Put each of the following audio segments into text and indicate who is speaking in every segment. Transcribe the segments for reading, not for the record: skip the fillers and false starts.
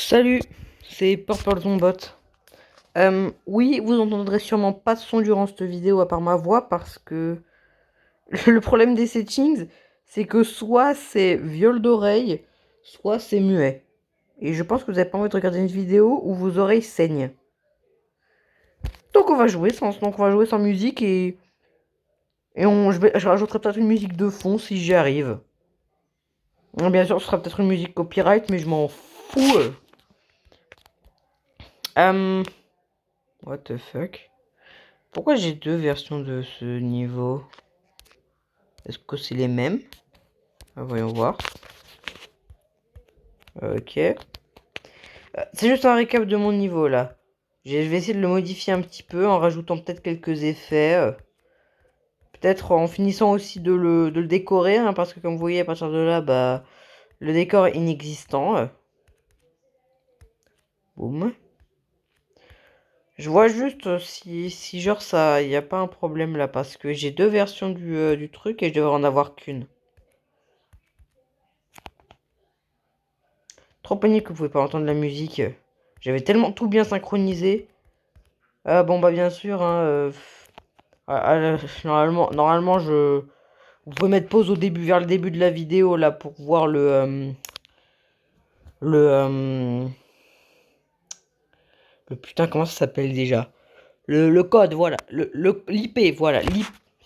Speaker 1: Salut, c'est Purple Zombot. Oui, vous entendrez sûrement pas de son durant cette vidéo à part ma voix parce que le problème des settings, c'est que soit c'est viol d'oreille, soit c'est muet. Et je pense que vous avez pas envie de regarder une vidéo où vos oreilles saignent. Donc on va jouer sans musique je rajouterai peut-être une musique de fond si j'y arrive. Bien sûr, ce sera peut-être une musique copyright, mais je m'en fous. Euh, What the fuck? Pourquoi j'ai deux versions de ce niveau? Est-ce que c'est les mêmes? Voyons voir. Ok. C'est juste un récap de mon niveau là. Je vais essayer de le modifier un petit peu en rajoutant peut-être quelques effets. Peut-être en finissant aussi de le décorer, hein, parce que comme vous voyez à partir de là, bah, le décor est inexistant. Boum. Je vois juste si genre ça, il n'y a pas un problème là, parce que j'ai deux versions du truc et je devrais en avoir qu'une. Trop pénible que vous pouvez pas entendre la musique. J'avais tellement tout bien synchronisé. Ah bon bah bien sûr, hein, normalement vous pouvez mettre pause au début, vers le début de la vidéo là pour voir le, euh, le putain comment ça s'appelle déjà? Le code, voilà, l'IP, voilà,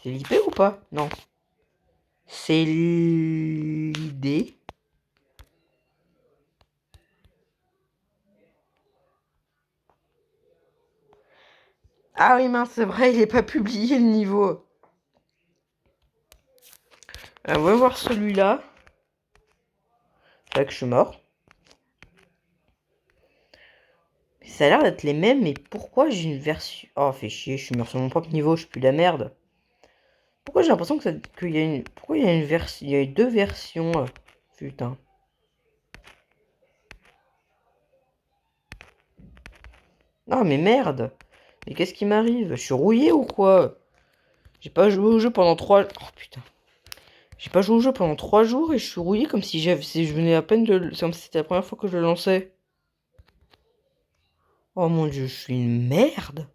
Speaker 1: c'est l'IP ou pas? Non, c'est l'ID. Ah oui mince, c'est vrai, il est pas publié le niveau. On va voir celui-là. C'est là que je suis mort. Ça a l'air d'être les mêmes, mais pourquoi j'ai une version... Oh, fait chier, je suis mort sur mon propre niveau, je suis plus la merde. Pourquoi j'ai l'impression qu'il y a une... Pourquoi il y a une version... Il y a eu deux versions, putain. Non, mais merde. Mais qu'est-ce qui m'arrive? Je suis rouillé ou quoi? J'ai pas joué au jeu pendant 3... Oh, putain. J'ai pas joué au jeu pendant 3 jours et je suis rouillé comme si je venais à peine de... C'est comme si c'était la première fois que je le lançais. Oh mon dieu, je suis une merde.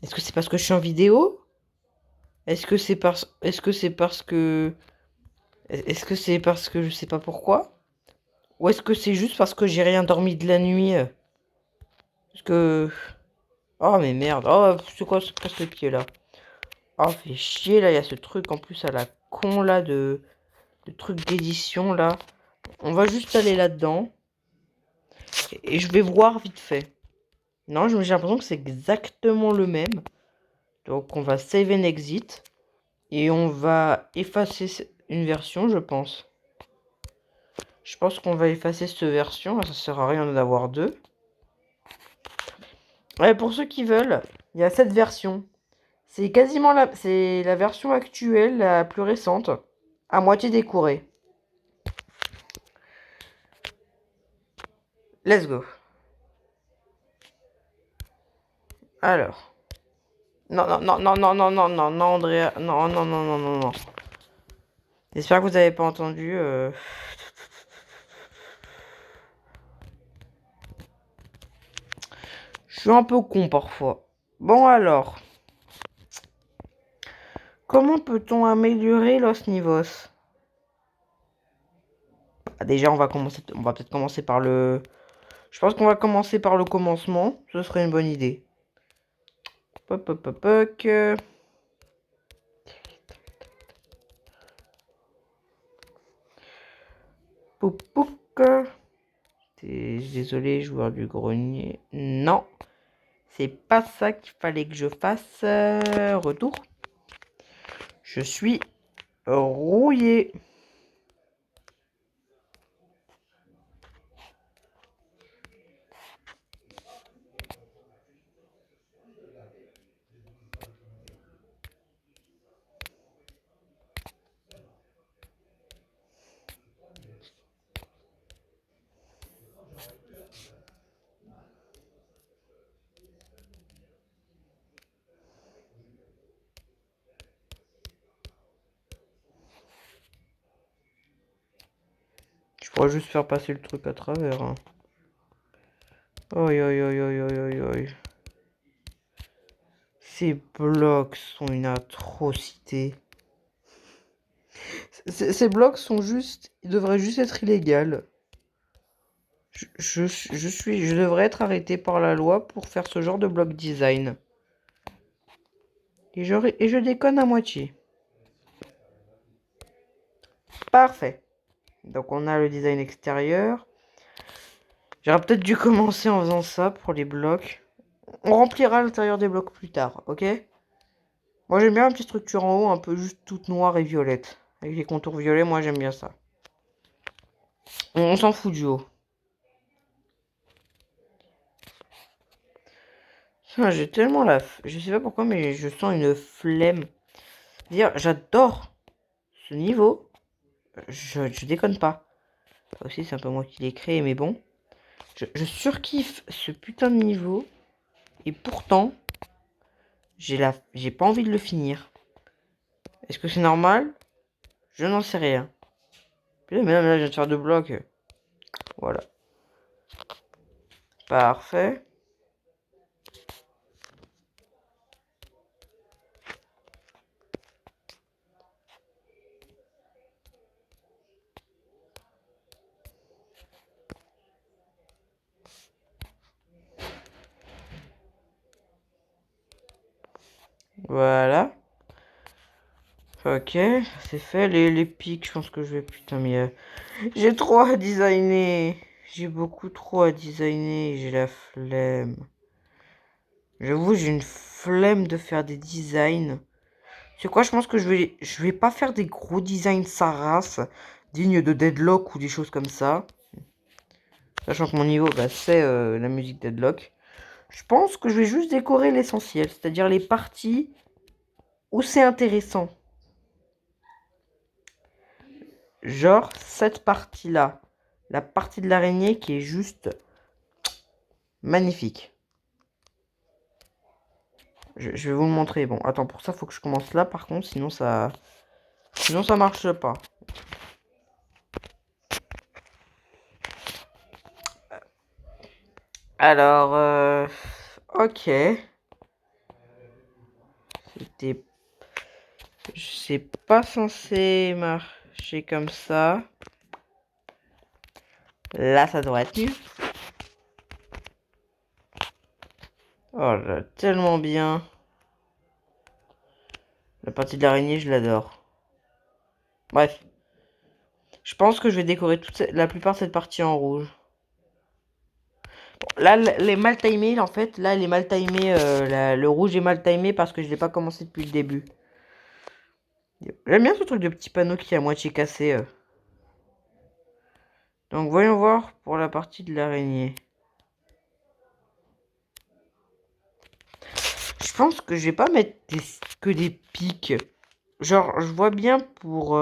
Speaker 1: Est-ce que c'est parce que je suis en vidéo? Est-ce que c'est parce... Est-ce que c'est parce que... Est-ce que c'est parce que je sais pas pourquoi? Ou est-ce que c'est juste parce que j'ai rien dormi de la nuit? Parce que... Oh mais merde. Oh, c'est quoi ce pied là? Oh, fait chier là, il y a ce truc en plus à la con là de truc d'édition là. On va juste aller là-dedans. Et je vais voir vite fait. Non, j'ai l'impression que c'est exactement le même. Donc on va save and exit. Et on va effacer une version, je pense. Je pense qu'on va effacer cette version. Ça sert à rien d'en avoir deux. Ouais, pour ceux qui veulent, il y a cette version. C'est la version actuelle, la plus récente. À moitié décorée. Let's go. Alors. Non, non, non, non, non, non, non, non, non, Andrea. Non, non, non, non, non, non. J'espère que vous n'avez pas entendu. Je suis un peu con parfois. Bon alors. Comment peut-on améliorer Los Nivos? Ah, déjà, on va peut-être commencer par le... Je pense qu'on va commencer par le commencement. Ce serait une bonne idée. Pop, pop, pop, pop. Poup, pouc. Désolé, joueur du grenier. Non, c'est pas ça qu'il fallait que je fasse. Retour. Je suis rouillé. On va juste faire passer le truc à travers. Hein. Oi, oi, oi, oi, oi, oi, oi. Ces blocs sont une atrocité. Ces blocs sont juste... Ils devraient juste être illégaux. Je devrais être arrêté par la loi pour faire ce genre de bloc design. Et je déconne à moitié. Parfait. Donc on a le design extérieur. J'aurais peut-être dû commencer en faisant ça pour les blocs. On remplira l'intérieur des blocs plus tard, ok? Moi j'aime bien la petite structure en haut, un peu juste toute noire et violette. Avec les contours violets, moi j'aime bien ça. On s'en fout du haut. J'ai tellement je sais pas pourquoi, mais je sens une flemme. Dire, j'adore ce niveau. Je déconne pas. Ça aussi, c'est un peu moi qui l'ai créé, mais bon. Je surkiffe ce putain de niveau. Et pourtant, j'ai pas envie de le finir. Est-ce que c'est normal? Je n'en sais rien. Putain, mais là, je viens de faire deux blocs. Voilà. Parfait. Voilà. Ok, c'est fait. Les pics, je pense que je vais... Putain, mais... j'ai trop à designer. J'ai beaucoup trop à designer. J'ai la flemme. J'avoue, j'ai une flemme de faire des designs. C'est quoi, je pense que je vais pas faire des gros designs sa race, dignes de Deadlock ou des choses comme ça. Sachant que mon niveau, bah, c'est la musique Deadlock. Je pense que je vais juste décorer l'essentiel, c'est-à-dire les parties où c'est intéressant. Genre cette partie-là. La partie de l'araignée qui est juste magnifique. Je vais vous le montrer. Bon, attends, pour ça, faut que je commence là, par contre, sinon ça marche pas. Alors, ok. C'était... C'est pas censé marcher comme ça. Là, ça devrait être mieux. Oh là, tellement bien. La partie de l'araignée, je l'adore. Bref. Je pense que je vais décorer la plupart de cette partie en rouge. Bon, là, les mal timés, en fait, là, elle est mal timée. Le rouge est mal timé parce que je l'ai pas commencé depuis le début. J'aime bien ce truc de petit panneau qui est à moitié cassé. Donc, voyons voir pour la partie de l'araignée. Je pense que je vais pas mettre que des pics. Genre, je vois bien pour...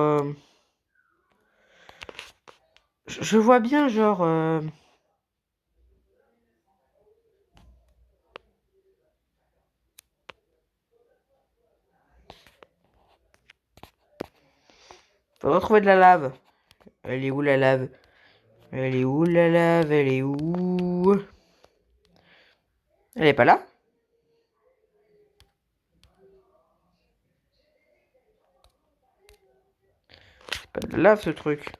Speaker 1: Je vois bien, genre... Faut retrouver de la lave. Elle est où la lave? Elle est où la lave? Elle est où? Elle est pas là? C'est pas de la lave ce truc.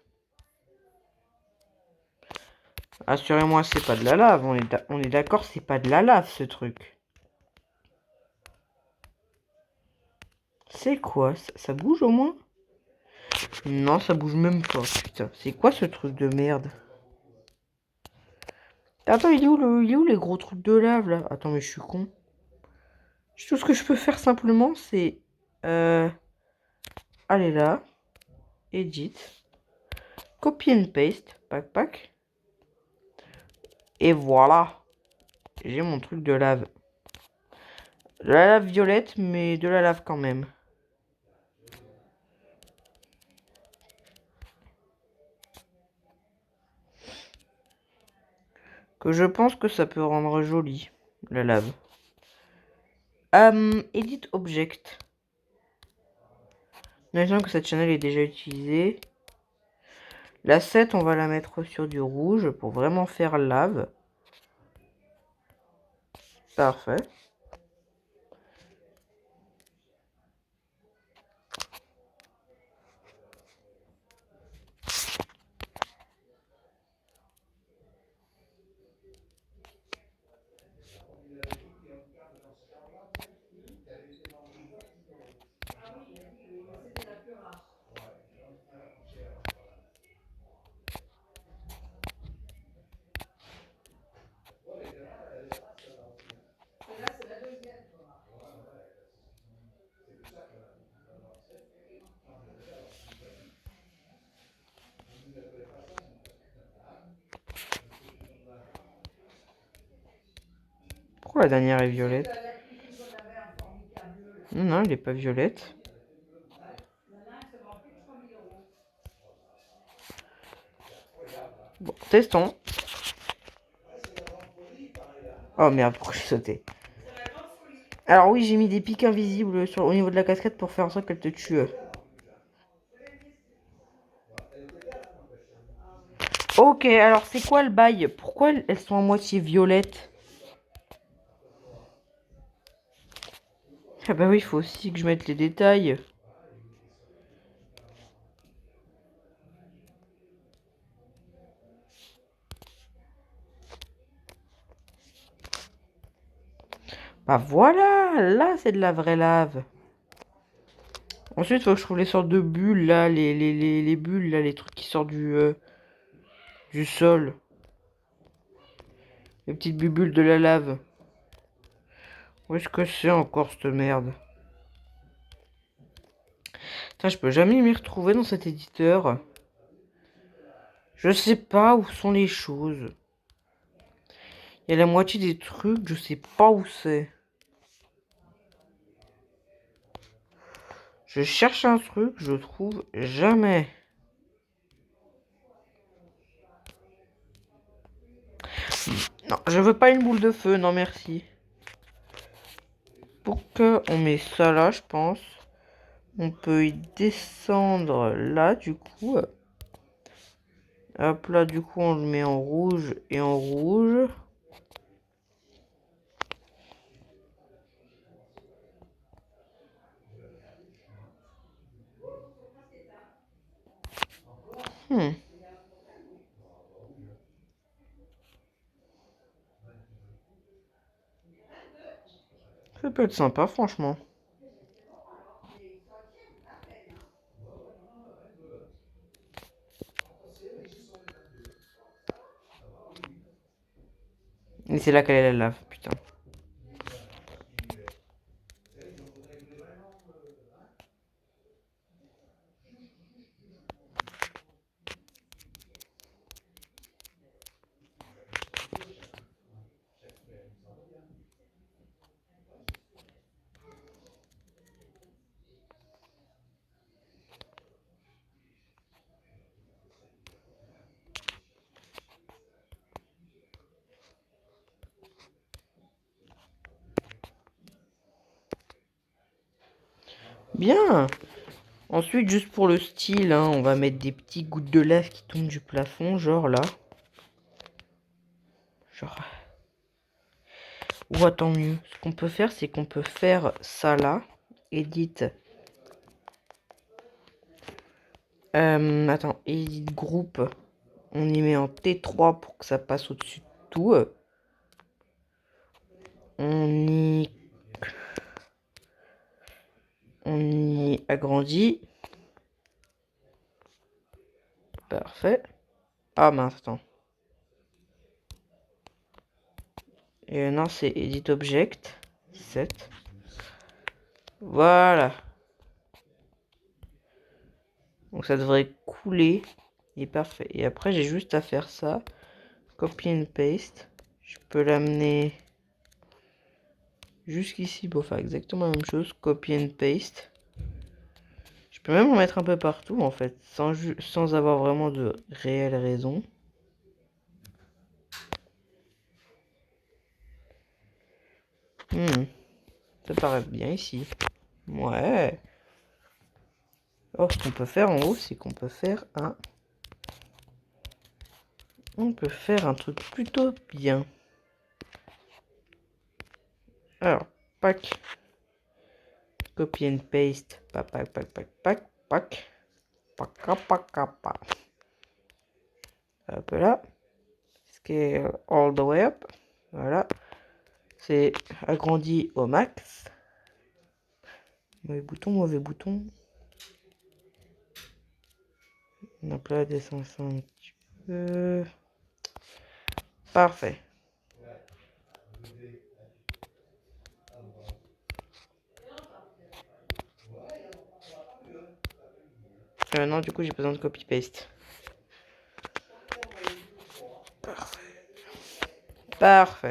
Speaker 1: Assurez-moi, c'est pas de la lave. On est d'accord, c'est pas de la lave ce truc. C'est quoi? Ça bouge au moins? Non, ça bouge même pas. Putain, c'est quoi ce truc de merde? Attends, il est où les gros trucs de lave là? Attends, mais je suis con. Tout ce que je peux faire simplement, c'est aller là, edit, copy and paste, backpack, et voilà, j'ai mon truc de lave. De la lave violette, mais de la lave quand même. Que je pense que ça peut rendre joli, la lave. Edit object. Maintenant que cette channel est déjà utilisée. La 7, on va la mettre sur du rouge pour vraiment faire lave. Parfait. Pourquoi la dernière est violette? Non, non, elle n'est pas violette. Bon, testons. Oh merde, pourquoi j'ai sauté? Alors oui, j'ai mis des pics invisibles au niveau de la casquette pour faire en sorte qu'elle te tue. Ok, alors c'est quoi le bail? Pourquoi elles sont à moitié violettes? Ah bah oui, il faut aussi que je mette les détails. Bah voilà, là c'est de la vraie lave. Ensuite, il faut que je trouve les sortes de bulles là, les bulles là, les trucs qui sortent du sol. Les petites bulles de la lave. Où est-ce que c'est encore cette merde? Putain, je peux jamais m'y retrouver dans cet éditeur. Je sais pas où sont les choses. Il y a la moitié des trucs, je sais pas où c'est. Je cherche un truc, je trouve jamais. Non, je veux pas une boule de feu, non merci. Pour que on met ça là, je pense. On peut y descendre là, du coup. Hop là, du coup, on le met en rouge et en rouge. Hmm. Ça peut être sympa, franchement. Et c'est là qu'elle est la lave, putain. Bien. Ensuite, juste pour le style, hein, on va mettre des petites gouttes de lave qui tombent du plafond, genre là. Genre. Ou attends mieux. Ce qu'on peut faire, c'est qu'on peut faire ça là. Edit. Attends, edit groupe. On y met en T3 pour que ça passe au-dessus de tout. On y... On y agrandit. Parfait. Ah mince, attends. Et non, c'est Edit Object. 7. Voilà. Donc ça devrait couler. Il est parfait. Et après, j'ai juste à faire ça. Copy and paste. Je peux l'amener jusqu'ici pour faire exactement la même chose. Copy and paste. Je peux même en mettre un peu partout en fait. Sans avoir vraiment de réelle raison. Ça paraît bien ici. Ouais. Alors, ce qu'on peut faire en haut, c'est qu'on peut faire un On peut faire un truc plutôt bien. Alors, pack. Copy and paste. Pack, pack, pack, pack, pack, pack. Pack. Hop là. Scale all the way up. Voilà. C'est agrandi au max. Mauvais bouton, mauvais bouton. Donc là, descend ça un petit peu. Parfait. Non, du coup, j'ai besoin de copy-paste. Parfait.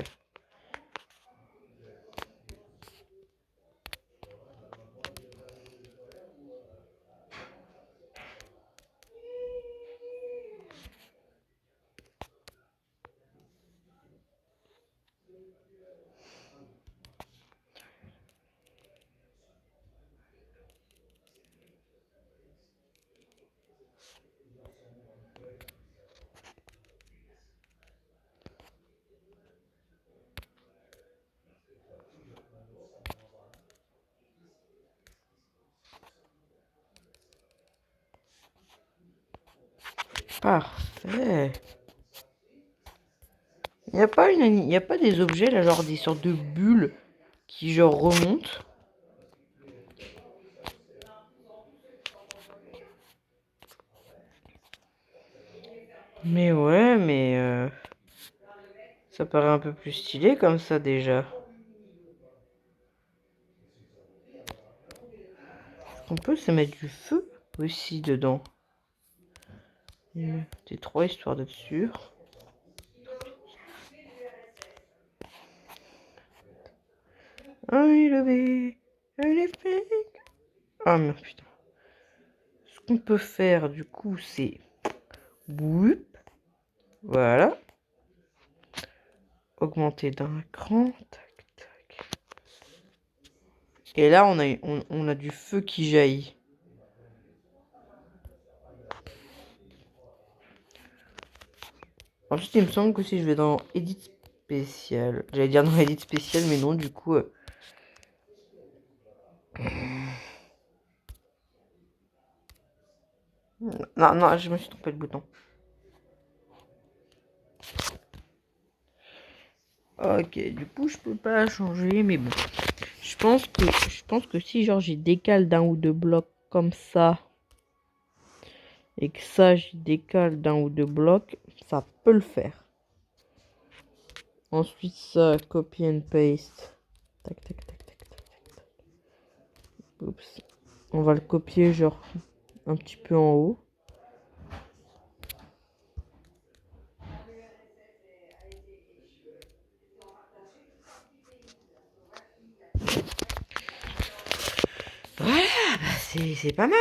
Speaker 1: Parfait. Il n'y a pas des objets là, genre des sortes de bulles qui genre remontent. Mais ouais, ça paraît un peu plus stylé comme ça déjà. On peut se mettre du feu aussi dedans. Des trois histoires d'être sûr. Ah oui, le bébé. Ah merde, putain. Ce qu'on peut faire du coup, c'est boop. Voilà. Augmenter d'un cran. Tac, tac. Et là, on a du feu qui jaillit. Ensuite, il me semble que si je vais dans Edit spécial, j'allais dire dans Edit spécial, mais non, du coup. Non, non, je me suis trompé de bouton. Ok, du coup, je peux pas changer, mais bon. Je pense que si, genre, j'y décale d'un ou deux blocs comme ça, et que ça, j'y décale d'un ou deux blocs, ça peut le faire. Ensuite, ça, copy and paste. Tac, tac, tac, tac, tac, tac. Oups. On va le copier, genre, un petit peu en haut. Voilà, bah, c'est pas mal.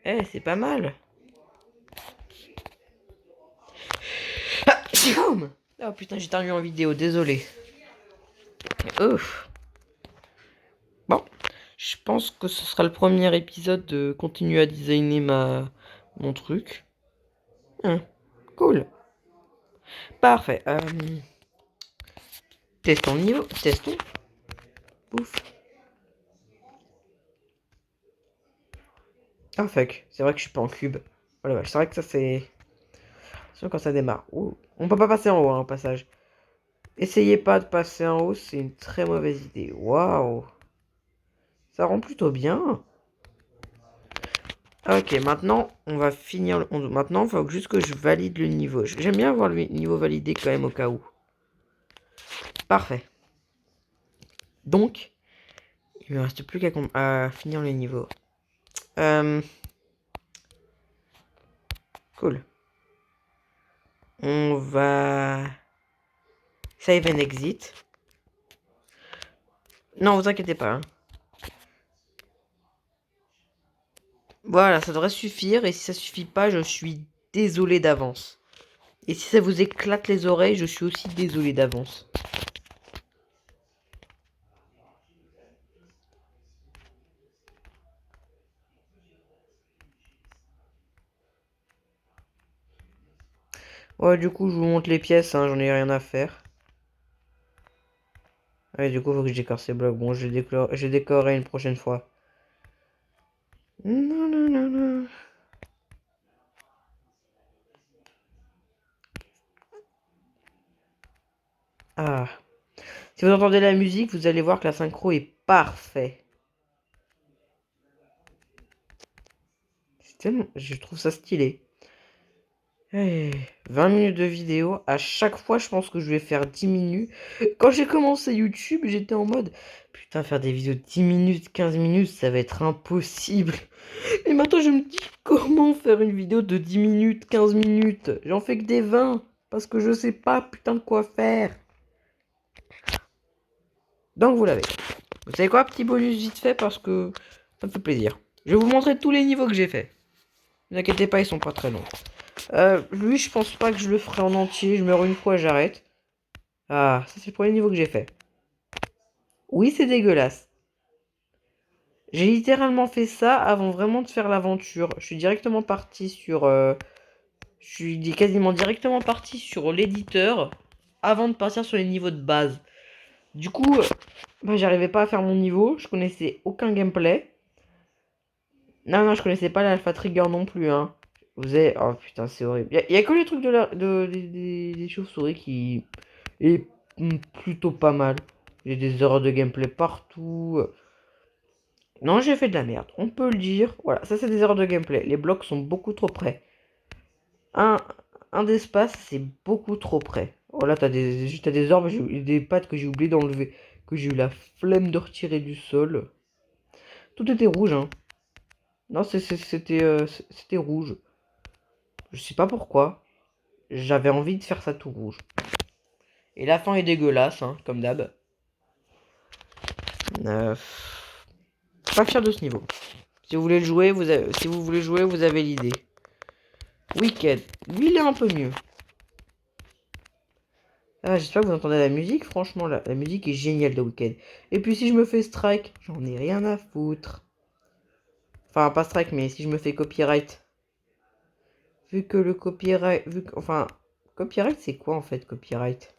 Speaker 1: Eh, c'est pas mal. Ah, oh putain, j'ai éternué en vidéo, désolé. Ouf. Bon, je pense que ce sera le premier épisode de continuer à designer mon truc. Cool. Parfait. Testons le niveau. Testons. Ouf. Ah fuck. C'est vrai que je suis pas en cube. Oh la vache, c'est vrai que ça c'est... C'est quand ça démarre. Ouh. On peut pas passer en haut, hein, au passage. Essayez pas de passer en haut, c'est une très mauvaise idée. Waouh. Ça rend plutôt bien. Ok, maintenant, on va finir. Maintenant, il faut juste que je valide le niveau. J'aime bien avoir le niveau validé quand même au cas où. Parfait. Donc, il me reste plus qu'à finir le niveau. Cool. On va... Save and exit. Non, vous inquiétez pas, hein. Voilà, ça devrait suffire. Et si ça suffit pas, je suis désolé d'avance. Et si ça vous éclate les oreilles, je suis aussi désolé d'avance. Ouais, du coup, je vous montre les pièces, hein, j'en ai rien à faire. Ouais, du coup, faut que je décore ces blocs. Bon, je décorerai une prochaine fois. Non, non, non, non. Ah. Si vous entendez la musique, vous allez voir que la synchro est parfait. Je trouve ça stylé. Eh, 20 minutes de vidéo. À chaque fois, je pense que je vais faire 10 minutes. Quand j'ai commencé YouTube, j'étais en mode, putain, faire des vidéos de 10 minutes, 15 minutes, ça va être impossible. Et maintenant, je me dis, comment faire une vidéo de 10 minutes, 15 minutes? J'en fais que des 20, parce que je sais pas, putain, de quoi faire. Donc, vous l'avez. Vous savez quoi, petit bonus vite fait, parce que ça me fait plaisir. Je vais vous montrer tous les niveaux que j'ai fait. Ne vous inquiétez pas, ils sont pas très longs. Lui, je pense pas que je le ferai en entier. Je meurs une fois, j'arrête. Ah, ça c'est le premier niveau que j'ai fait. Oui, c'est dégueulasse. J'ai littéralement fait ça avant vraiment de faire l'aventure. Je suis directement parti sur... je suis quasiment directement parti sur l'éditeur avant de partir sur les niveaux de base. Du coup, bah, j'arrivais pas à faire mon niveau. Je connaissais aucun gameplay. Non, non, je connaissais pas l'Alpha Trigger non plus, hein. Vous avez... Oh putain, c'est horrible. Y a que les trucs des chauves-souris qui est plutôt pas mal. J'ai des erreurs de gameplay partout. Non, j'ai fait de la merde, on peut le dire. Voilà, ça c'est des erreurs de gameplay. Les blocs sont beaucoup trop près. Un, un d'espace, c'est beaucoup trop près. Voilà, t'as des orbes, des pattes que j'ai oublié d'enlever. Que j'ai eu la flemme de retirer du sol. Tout était rouge, hein. Non, c'était rouge. Je sais pas pourquoi. J'avais envie de faire ça tout rouge. Et la fin est dégueulasse, hein, comme d'hab. Euh, Pas fier de ce niveau. Si vous voulez le jouer, si vous voulez jouer, vous avez l'idée. Wicked. Lui, il est un peu mieux. Ah, j'espère que vous entendez la musique. Franchement, la musique est géniale de Wicked. Et puis, si je me fais strike, j'en ai rien à foutre. Enfin, pas strike, mais si je me fais copyright. Vu que le copyright... Enfin, copyright, c'est quoi, en fait, copyright?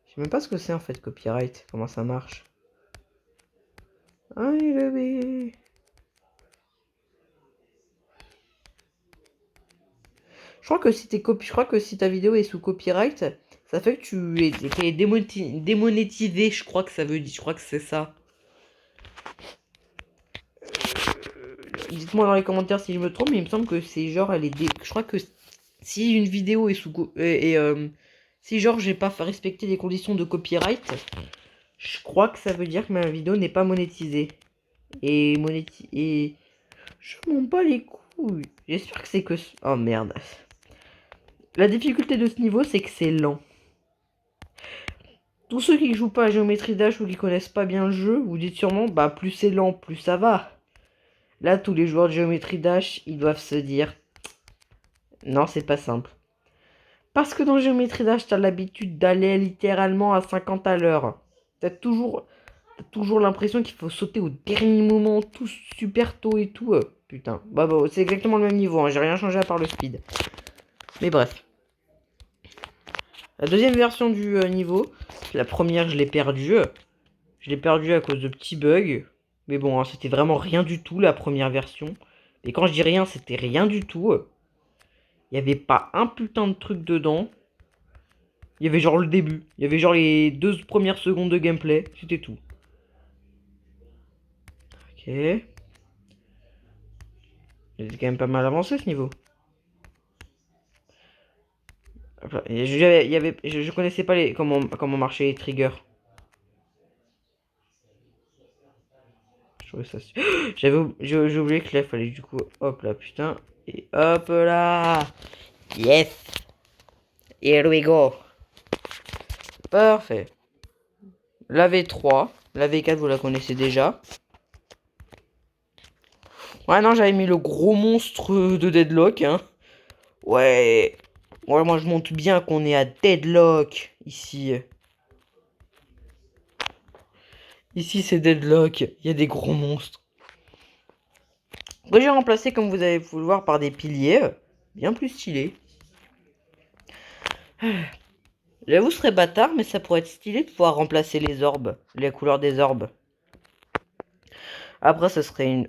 Speaker 1: Je sais même pas ce que c'est, en fait, copyright. Comment ça marche. Ah, il avait... Je crois que si ta vidéo est sous copyright, ça fait que t'es démonétisé, je crois que ça veut dire, je crois que c'est ça. Dites-moi dans les commentaires si je me trompe, mais il me semble que c'est genre je crois que si une vidéo est sous si genre j'ai pas respecté les conditions de copyright, je crois que ça veut dire que ma vidéo n'est pas monétisée. Et je m'en bats les couilles. J'espère que c'est que oh merde. La difficulté de ce niveau, c'est que c'est lent. Tous ceux qui jouent pas à Géométrie Dash ou qui connaissent pas bien le jeu, vous dites sûrement, bah plus c'est lent, plus ça va. Là, tous les joueurs de Géométrie Dash, ils doivent se dire, non, c'est pas simple. Parce que dans Géométrie Dash, t'as l'habitude d'aller littéralement à 50 à l'heure. T'as toujours l'impression qu'il faut sauter au dernier moment, tout super tôt et tout. Putain, bah, c'est exactement le même niveau, hein, j'ai rien changé à part le speed. Mais bref. La deuxième version du niveau, la première, je l'ai perdue. Je l'ai perdu à cause de petits bugs. Mais bon, hein, c'était vraiment rien du tout la première version. Et quand je dis rien, c'était rien du tout. Il n'y avait pas un putain de truc dedans. Il y avait genre le début. Il y avait genre les 2 premières secondes de gameplay. C'était tout. Ok. Il est quand même pas mal avancé ce niveau. Et je connaissais pas comment marchaient les triggers. Je trouvais ça... J'ai oublié que là, il fallait du coup... Hop là, putain. Et hop là. Yes. Here we go. Parfait. La V3. La V4, vous la connaissez déjà. Ouais, non, j'avais mis le gros monstre de Deadlock, hein. Ouais. Ouais, moi, je montre bien qu'on est à Deadlock, ici. Ici, c'est Deadlock. Il y a des gros monstres. Que j'ai remplacé, comme vous avez pu le voir, par des piliers. Bien plus stylés. J'avoue, ce serait bâtard, mais ça pourrait être stylé de pouvoir remplacer les orbes, les couleurs des orbes. Après,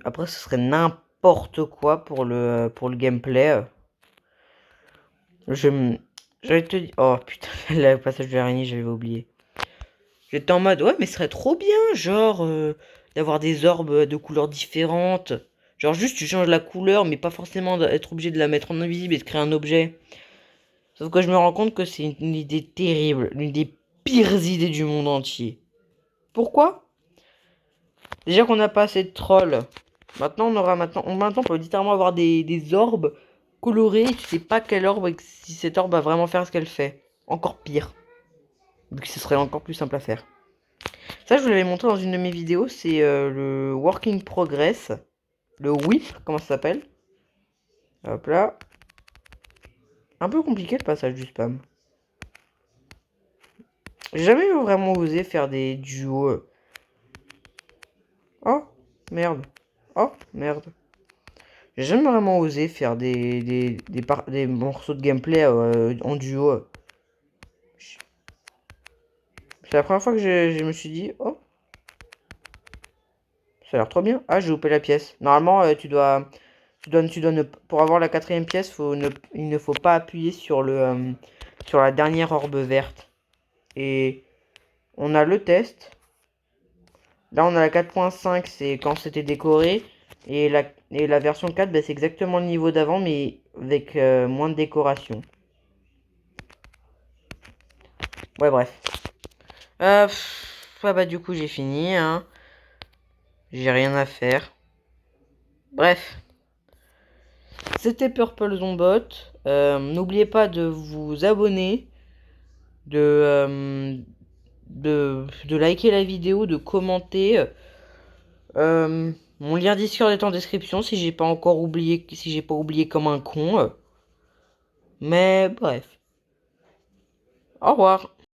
Speaker 1: Après, ce serait n'importe quoi pour le gameplay. Je... J'allais te dire... Oh putain, le passage de l'araignée, j'avais oublié. J'étais en mode, ouais, mais ce serait trop bien, genre, d'avoir des orbes de couleurs différentes. Genre, juste, tu changes la couleur, mais pas forcément être obligé de la mettre en invisible et de créer un objet. Sauf que je me rends compte que c'est une idée terrible, l'une des pires idées du monde entier. Pourquoi? Déjà qu'on n'a pas assez de trolls. Maintenant, on peut littéralement avoir des orbes colorés. Et tu sais pas quelle orbe et si cette orbe va vraiment faire ce qu'elle fait. Encore pire. Vu que ce serait encore plus simple à faire. Ça, je vous l'avais montré dans une de mes vidéos. C'est le Work in Progress. Le whip, comment ça s'appelle? Hop là. Un peu compliqué le passage du spam. J'ai jamais vraiment osé faire des duos. Oh, merde. Oh, merde. J'ai jamais vraiment osé faire des morceaux de gameplay en duo. C'est la première fois que je me suis dit, oh, ça a l'air trop bien. Ah, j'ai loupé la pièce. Normalement, pour avoir la quatrième pièce, il ne faut pas appuyer sur la dernière orbe verte. Et on a le test. Là, on a la 4.5, c'est quand c'était décoré. Et la version 4, bah, c'est exactement le niveau d'avant, mais avec moins de décoration. Ouais, bref. Ouais, bah, du coup, j'ai fini, hein. J'ai rien à faire. Bref. C'était Purple Zombot. N'oubliez pas de vous abonner, de, de liker la vidéo, de commenter. Mon lien Discord est en description si j'ai pas encore oublié, si j'ai pas oublié comme un con. Mais bref. Au revoir.